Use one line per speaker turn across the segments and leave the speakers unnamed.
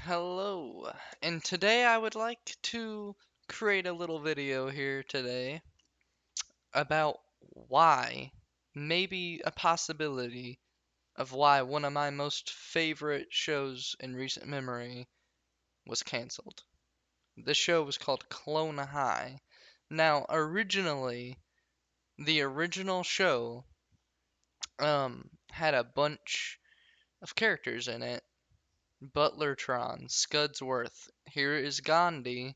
Hello, and today I would like to create a little video here today about why, maybe a possibility of why one of my most favorite shows in recent memory was canceled. This show was called Clone High. Now, originally, the original show had a bunch of characters in it. Butlertron, Scudsworth, Here is Gandhi,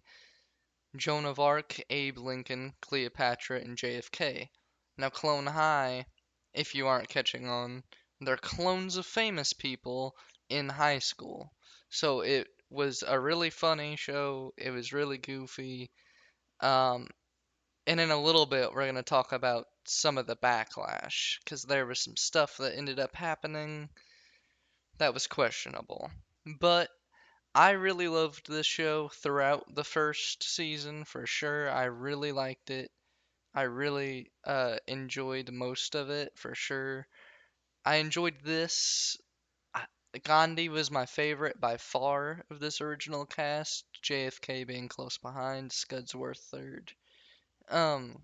Joan of Arc, Abe Lincoln, Cleopatra, and JFK. Now, Clone High, if you aren't catching on, they're clones of famous people in high school. So it was a really funny show. It was really goofy. Um, and in a little bit, we're going to talk about some of the backlash because there was some stuff that ended up happening that was questionable. But I really loved this show throughout the first season for sure. I really liked it. I really enjoyed most of it for sure. I enjoyed this. I- Gandhi was my favorite by far of this original cast, JFK being close behind, Scudsworth third. Um,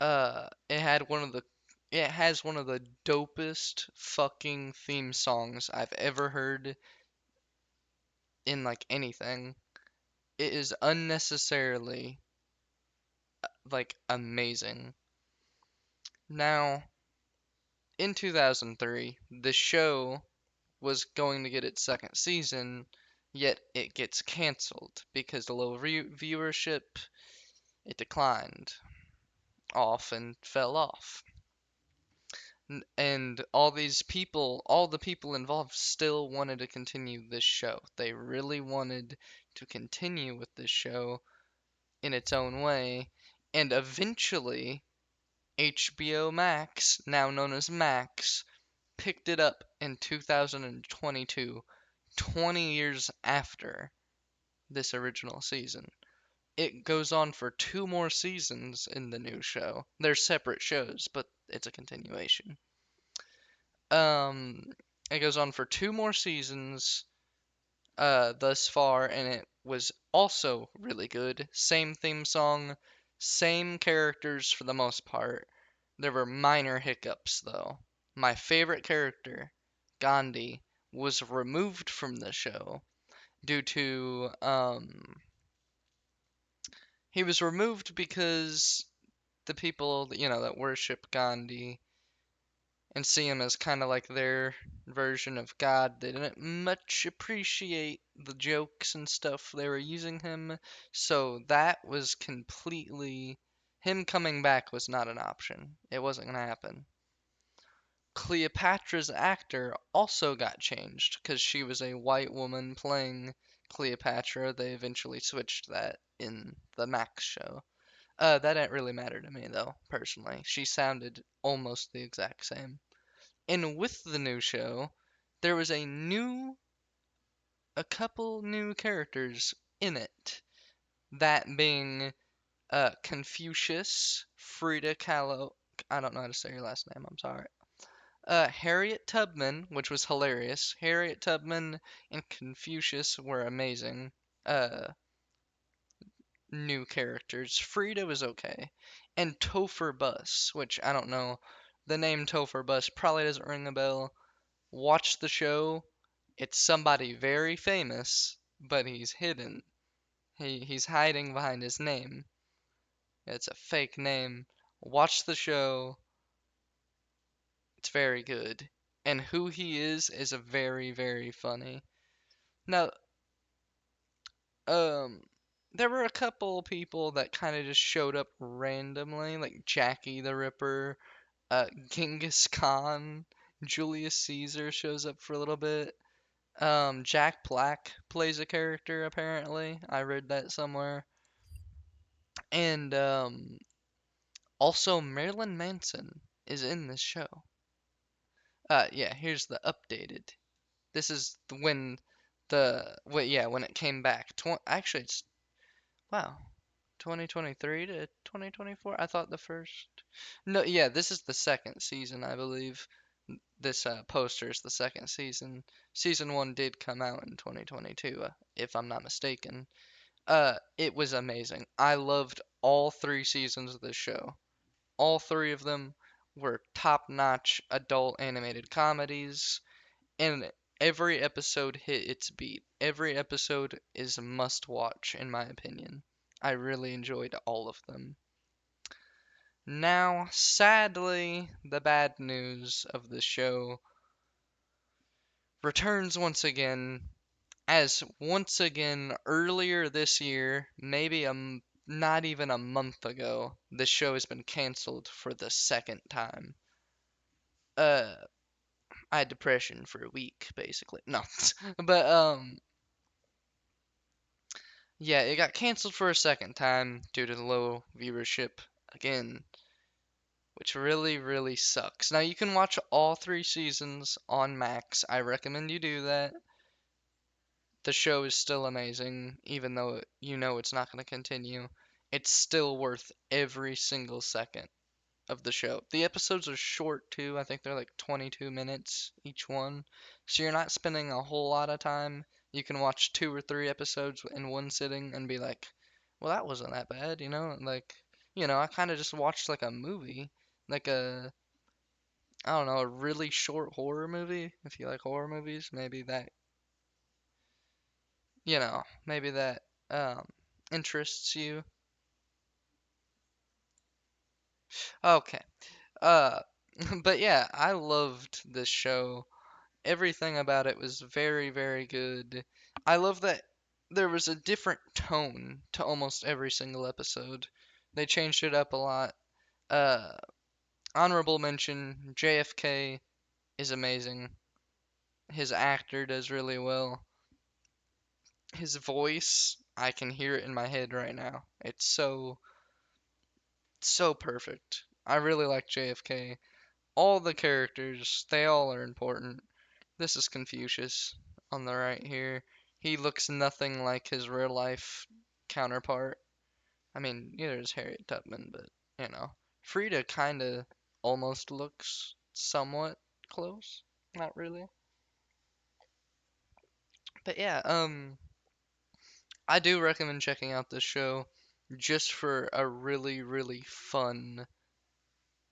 it had one of the it has one of the dopest fucking theme songs I've ever heard in like anything. It is unnecessarily like amazing. Now, in 2003, the show was going to get its second season, yet it gets canceled because the low viewership, it declined off and fell off. And all the people involved still wanted to continue this show. They really wanted to continue with this show in its own way, and eventually HBO Max, now known as Max, picked it up in 2022, 20 years after this original season. It goes on for two more seasons in the new show. They're separate shows, but it's a continuation. Um, it goes on for two more seasons thus far, and it was also really good. Same theme song, same characters for the most part. There were minor hiccups, though. My favorite character, Gandhi, was removed from the show due to he was removed because the people that worship Gandhi and see him as kind of like their version of God, they didn't much appreciate the jokes and stuff they were using him, so that was completely him coming back was not an option. It wasn't going to happen. Cleopatra's actor also got changed because she was a white woman playing Cleopatra. They eventually switched that in the Max show. That didn't really matter to me though, personally. She sounded almost the exact same. And with the new show, there was a couple new characters in it. That being Confucius, Frida Kahlo. I don't know how to say your last name. I'm sorry. Harriet Tubman, which was hilarious. Harriet Tubman and Confucius were amazing. Uh, New characters. Frida was okay. And Topher Bus, which I don't know. The name Topher Bus probably doesn't ring a bell. Watch the show. It's somebody very famous, but he's hidden. He's hiding behind his name. It's a fake name. Watch the show. It's very good. And who he is very, very funny. Now, um, there were a couple people that kind of just showed up randomly, like Jackie the Ripper, Genghis Khan, Julius Caesar shows up for a little bit. Jack Black plays a character apparently. I read that somewhere. And also Marilyn Manson is in this show. Yeah, here's the updated. This is when when it came back. Actually, it's wow, 2023 to 2024. I thought the first. No, yeah, this is the second season, I believe. this poster is the second season. Season 1 did come out in 2022, if I'm not mistaken. It was amazing. I loved all 3 seasons of this show. All 3 of them were top-notch adult animated comedies, and every episode hit its beat. Every episode is a must-watch, in my opinion. I really enjoyed all of them. Now, sadly, the bad news of the show returns once again, as once again earlier this year, maybe not even a month ago, the show has been canceled for the second time. Uh, I had depression for a week, basically. No, but yeah, it got canceled for a second time due to the low viewership again, which really, really sucks. Now you can watch all 3 seasons on Max. I recommend you do that. The show is still amazing, even though you know it's not going to continue. It's still worth every single second of the show. The episodes are short too. I think they're like 22 minutes each one. So you're not spending a whole lot of time. You can watch 2 or 3 episodes in one sitting and be like, well, that wasn't that bad, you know? Like, I kind of just watched like a movie. Like I don't know, a really short horror movie. If you like horror movies, maybe that um, interests you. Okay. Uh, but yeah, I loved this show. Everything about it was very, very good. I love that there was a different tone to almost every single episode. They changed it up a lot. Uh, Honorable mention, JFK is amazing. His actor does really well. His voice, I can hear it in my head right now. It's so perfect. I really like JFK. All the characters, they all are important. This is Confucius on the right here. He looks nothing like his real life counterpart. I mean, neither is Harriet Tubman, but Frida kind of almost looks somewhat close. Not really. But yeah, I do recommend checking out this show just for a really, really fun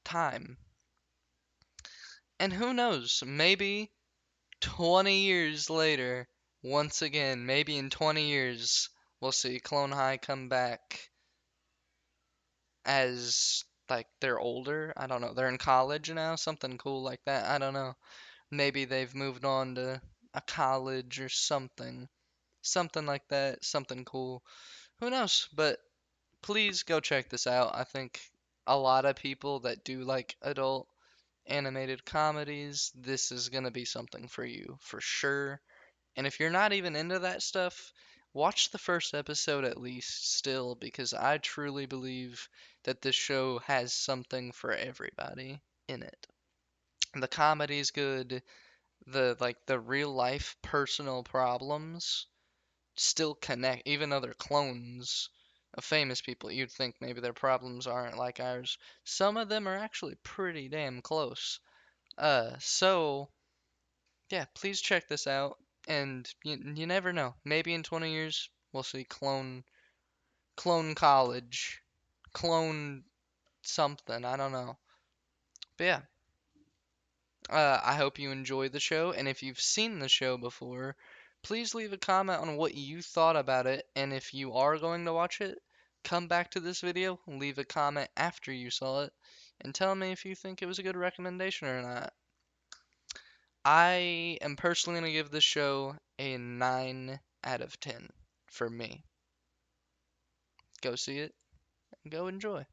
time. And who knows, maybe 20 years later, once again, maybe in 20 years, we'll see Clone High come back as like they're older. I don't know. They're in college now, something cool like that. I don't know. Maybe they've moved on to a college or something. Something like that, something cool. Who knows? But please go check this out. I think a lot of people that do like adult animated comedies, this is going to be something for you for sure. And if you're not even into that stuff, watch the first episode at least still, because I truly believe that this show has something for everybody in it. The comedy's good, the real life personal problems still connect, even though they're clones of famous people. You'd think maybe their problems aren't like ours. Some of them are actually pretty damn close. So yeah, please check this out. And you never know. Maybe in 20 years we'll see clone college, clone something. I don't know. But yeah, I hope you enjoy the show. And if you've seen the show before, please leave a comment on what you thought about it. And if you are going to watch it, come back to this video, leave a comment after you saw it, and tell me if you think it was a good recommendation or not. I am personally going to give this show a 9 out of 10 for me. Go see it and go enjoy.